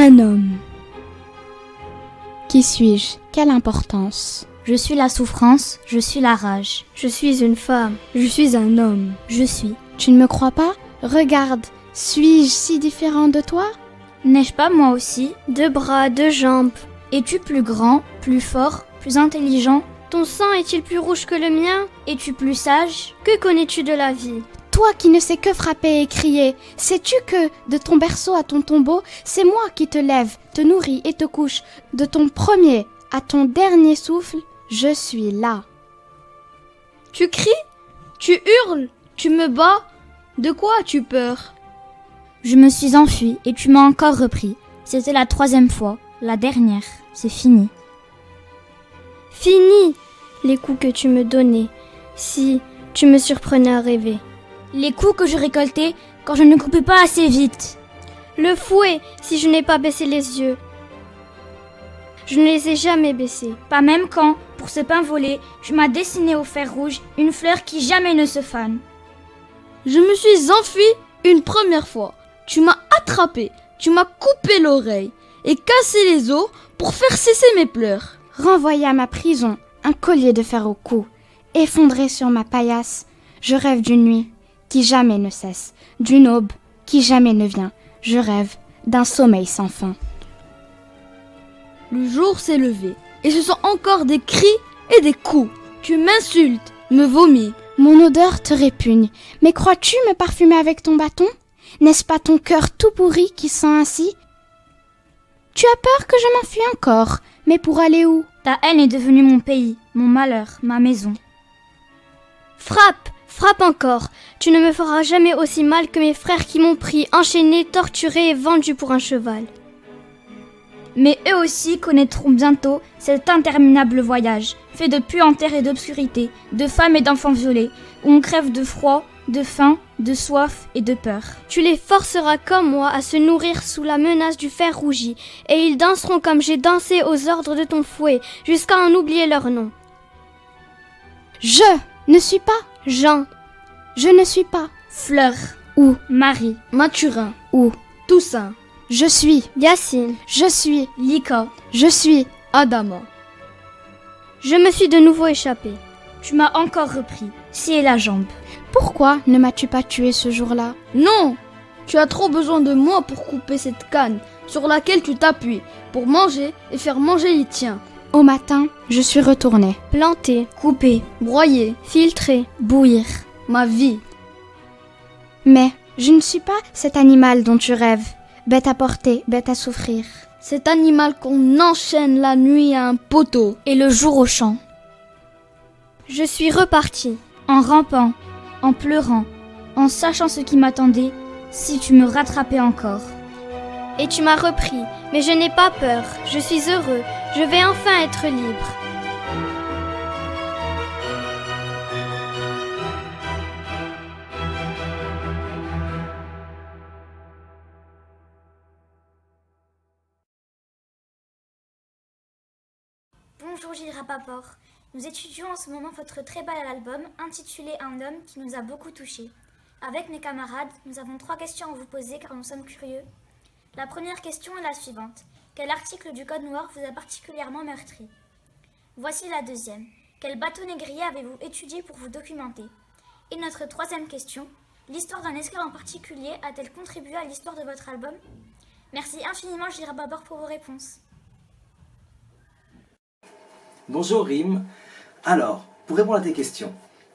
un homme. Qui suis-je? Quelle importance? Je suis la souffrance, je suis la rage. Je suis une femme, je suis un homme. Je suis. Tu ne me crois pas? Regarde, suis-je si différent de toi? N'ai-je pas moi aussi? 2 bras, 2 jambes. Es-tu plus grand, plus fort, plus intelligent? Ton sang est-il plus rouge que le mien? Es-tu plus sage? Que connais-tu de la vie? Toi qui ne sais que frapper et crier, sais-tu que, de ton berceau à ton tombeau, c'est moi qui te lève, te nourris et te couche. De ton premier à ton dernier souffle, je suis là. Tu cries? Tu hurles? Tu me bats? De quoi as-tu peur? Je me suis enfuie et tu m'as encore repris. C'était la 3e fois, la dernière. C'est fini. Fini les coups que tu me donnais, si tu me surprenais à rêver. Les coups que je récoltais quand je ne coupais pas assez vite. Le fouet, si je n'ai pas baissé les yeux. Je ne les ai jamais baissés. Pas même quand, pour ce pain volé, tu m'as dessiné au fer rouge une fleur qui jamais ne se fane. Je me suis enfuie une première fois. Tu m'as attrapé, tu m'as coupé l'oreille et cassé les os pour faire cesser mes pleurs. Renvoyé à ma prison, un collier de fer au cou, effondré sur ma paillasse, je rêve d'une nuit qui jamais ne cesse, d'une aube qui jamais ne vient. Je rêve d'un sommeil sans fin. Le jour s'est levé et ce sont encore des cris et des coups. Tu m'insultes, me vomis. Mon odeur te répugne, mais crois-tu me parfumer avec ton bâton? N'est-ce pas ton cœur tout pourri qui sent ainsi? Tu as peur que je m'enfuis encore, mais pour aller où? Ta haine est devenue mon pays, mon malheur, ma maison. Frappe! Frappe encore! Tu ne me feras jamais aussi mal que mes frères qui m'ont pris, enchaîné, torturé et vendu pour un cheval. Mais eux aussi connaîtront bientôt cet interminable voyage, fait de puanteur et d'obscurité, de femmes et d'enfants violés, où on crève de froid, de faim, de soif et de peur. Tu les forceras comme moi à se nourrir sous la menace du fer rougi, et ils danseront comme j'ai dansé aux ordres de ton fouet, jusqu'à en oublier leur nom. Je ne suis pas Jean. Je ne suis pas Fleur. Ou Marie. Mathurin. Ou Toussaint. Je suis Yacine. Je suis Lika. Je suis Adama. Je me suis de nouveau échappée. Tu m'as encore repris, scié la jambe. Pourquoi ne m'as-tu pas tué ce jour-là? Non! Tu as trop besoin de moi pour couper cette canne sur laquelle tu t'appuies, pour manger et faire manger les tiens. Au matin, je suis retournée. Planter. Couper. Broyer. Filtrer. Bouillir. Ma vie. Mais je ne suis pas cet animal dont tu rêves, bête à porter, bête à souffrir. Cet animal qu'on enchaîne la nuit à un poteau. Et le jour au champ. Je suis repartie. En rampant, en pleurant, en sachant ce qui m'attendait, si tu me rattrapais encore. Et tu m'as repris, mais je n'ai pas peur, je suis heureux, je vais enfin être libre. Bonjour Gilles Rapaport. Nous étudions en ce moment votre très bel album intitulé Un homme qui nous a beaucoup touchés. Avec mes camarades, nous avons 3 questions à vous poser car nous sommes curieux. La première question est la suivante. Quel article du Code Noir vous a particulièrement meurtri? Voici la deuxième. Quel bateau négrier avez-vous étudié pour vous documenter? Et notre 3e question. L'histoire d'un esclave en particulier a-t-elle contribué à l'histoire de votre album? Merci infiniment Gilles Rapaport pour vos réponses. Bonjour Rim. Alors, pour répondre à tes questions,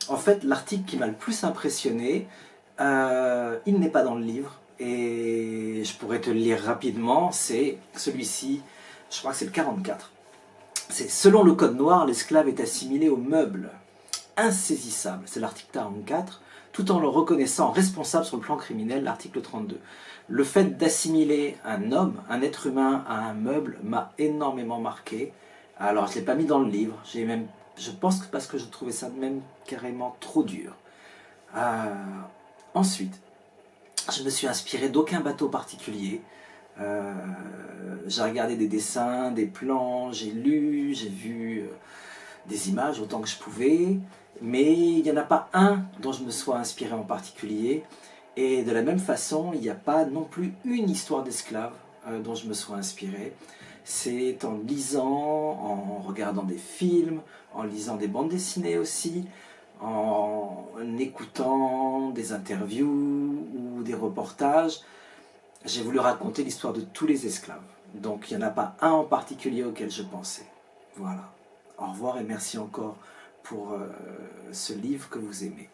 en fait, l'article qui m'a le plus impressionné, il n'est pas dans le livre, et je pourrais te le lire rapidement, c'est celui-ci, je crois que c'est le 44. C'est « Selon le Code Noir, l'esclave est assimilé au meuble, insaisissable », c'est l'article 44, tout en le reconnaissant responsable sur le plan criminel, l'article 32. Le fait d'assimiler un homme, un être humain à un meuble m'a énormément marqué. Alors, je ne l'ai pas mis dans le livre, je pense que parce que je trouvais ça même carrément trop dur. Ensuite, je me suis inspiré d'aucun bateau particulier. J'ai regardé des dessins, des plans, j'ai lu, j'ai vu des images autant que je pouvais, mais il n'y en a pas un dont je me sois inspiré en particulier. Et de la même façon, il n'y a pas non plus une histoire d'esclave dont je me sois inspiré. C'est en lisant, en regardant des films, en lisant des bandes dessinées aussi, en écoutant des interviews ou des reportages. J'ai voulu raconter l'histoire de tous les esclaves. Donc il n'y en a pas un en particulier auquel je pensais. Voilà. Au revoir et merci encore pour ce livre que vous aimez.